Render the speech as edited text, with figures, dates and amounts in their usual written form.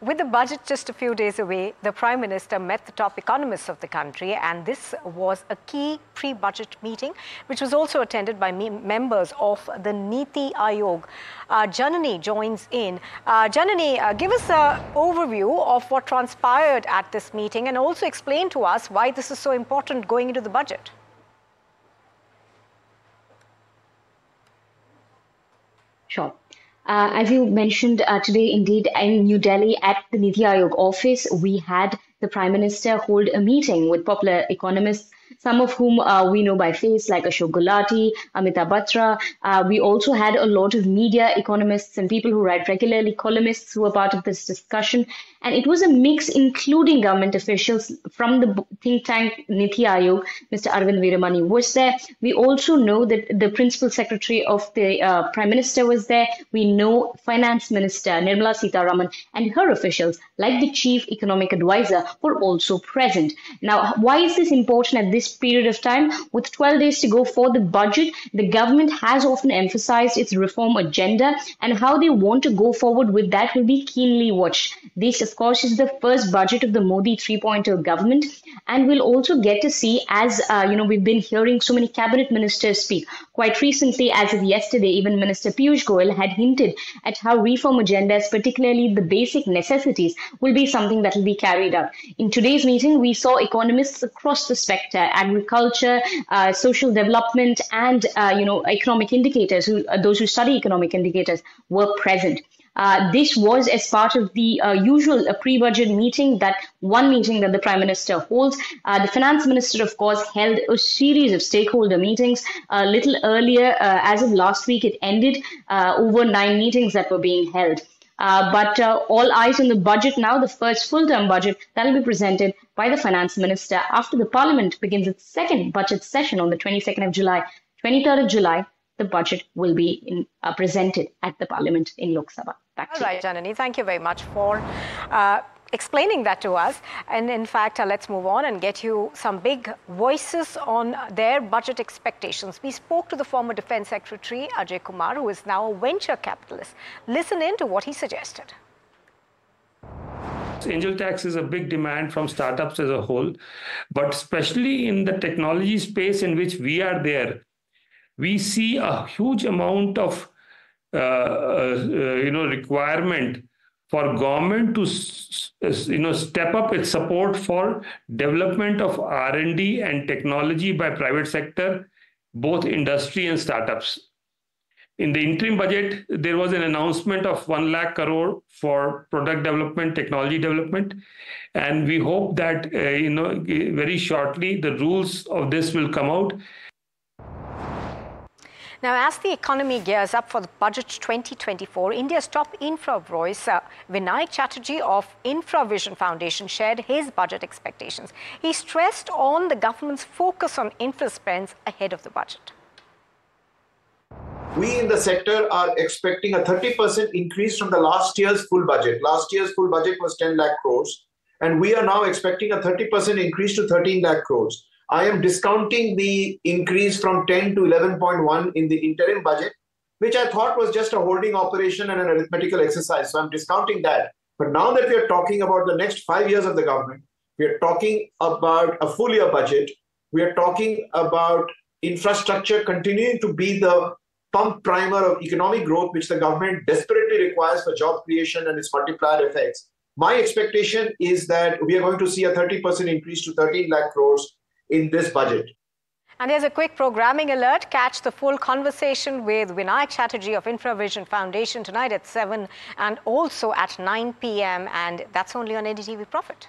With the budget just a few days away, the Prime Minister met the top economists of the country, and this was a key pre-budget meeting, which was also attended by members of the Niti Aayog. Janani joins in. Janani, give us an overview of what transpired at this meeting and also explain to us why this is so important going into the budget. Sure. As you mentioned today, indeed, in New Delhi at the Niti Aayog office, we had the Prime Minister hold a meeting with popular economists, some of whom we know by face, like Ashok Gulati, Amitabh Batra. We also had a lot of media economists and people who write regularly, columnists who were part of this discussion. And it was a mix, including government officials from the think tank Niti Aayog. Mr. Arvind Veeramani was there. We also know that the Principal Secretary of the Prime Minister was there. We know Finance Minister Nirmala Sitharaman and her officials, like the Chief Economic Advisor, were also present. Now, why is this important at this period of time? With 12 days to go for the budget, the government has often emphasized its reform agenda, and how they want to go forward with that will be keenly watched. This, of course, is the first budget of the Modi 3.0 government, and we'll also get to see, as we've been hearing so many cabinet ministers speak. Quite recently, as of yesterday, even Minister Piyush Goyal had hinted at how reform agendas, particularly the basic necessities, will be something that will be carried out. In today's meeting, we saw economists across the spectrum, agriculture, social development, and economic indicators. Those who study economic indicators were present. This was as part of the usual pre-budget meeting, that one meeting that the Prime Minister holds. The Finance Minister, of course, held a series of stakeholder meetings a little earlier. As of last week, it ended over 9 meetings that were being held. But all eyes on the budget now, the first full-term budget that will be presented by the Finance Minister after the Parliament begins its second budget session on the 22nd of July. 23rd of July, the budget will be presented at the Parliament in Lok Sabha. All right, Janani, thank you very much for explaining that to us. And in fact, let's move on and get you some big voices on their budget expectations. We spoke to the former Defence Secretary, Ajay Kumar, who is now a venture capitalist. Listen in to what he suggested. Angel tax is a big demand from startups as a whole, but especially in the technology space in which we are there, we see a huge amount of requirement for government to step up its support for development of R&D and technology by private sector, both industry and startups. In the interim budget, there was an announcement of 1 lakh crore for product development, technology development, and we hope that very shortly the rules of this will come out. Now, as the economy gears up for the budget 2024, India's top infra voice, Vinay Chatterjee of InfraVision Foundation, shared his budget expectations. He stressed on the government's focus on infra spends ahead of the budget. We in the sector are expecting a 30% increase from the last year's full budget. Last year's full budget was 10 lakh crores, and we are now expecting a 30% increase to 13 lakh crores. I am discounting the increase from 10 to 11.1 in the interim budget, which I thought was just a holding operation and an arithmetical exercise. So I'm discounting that. But now that we are talking about the next 5 years of the government, we are talking about a full year budget. We are talking about infrastructure continuing to be the pump primer of economic growth, which the government desperately requires for job creation and its multiplier effects. My expectation is that we are going to see a 30% increase to 13 lakh crores in this budget. And there's a quick programming alert. Catch the full conversation with Vinay Chatterjee of InfraVision Foundation tonight at 7 and also at 9 p.m. And that's only on NDTV Profit.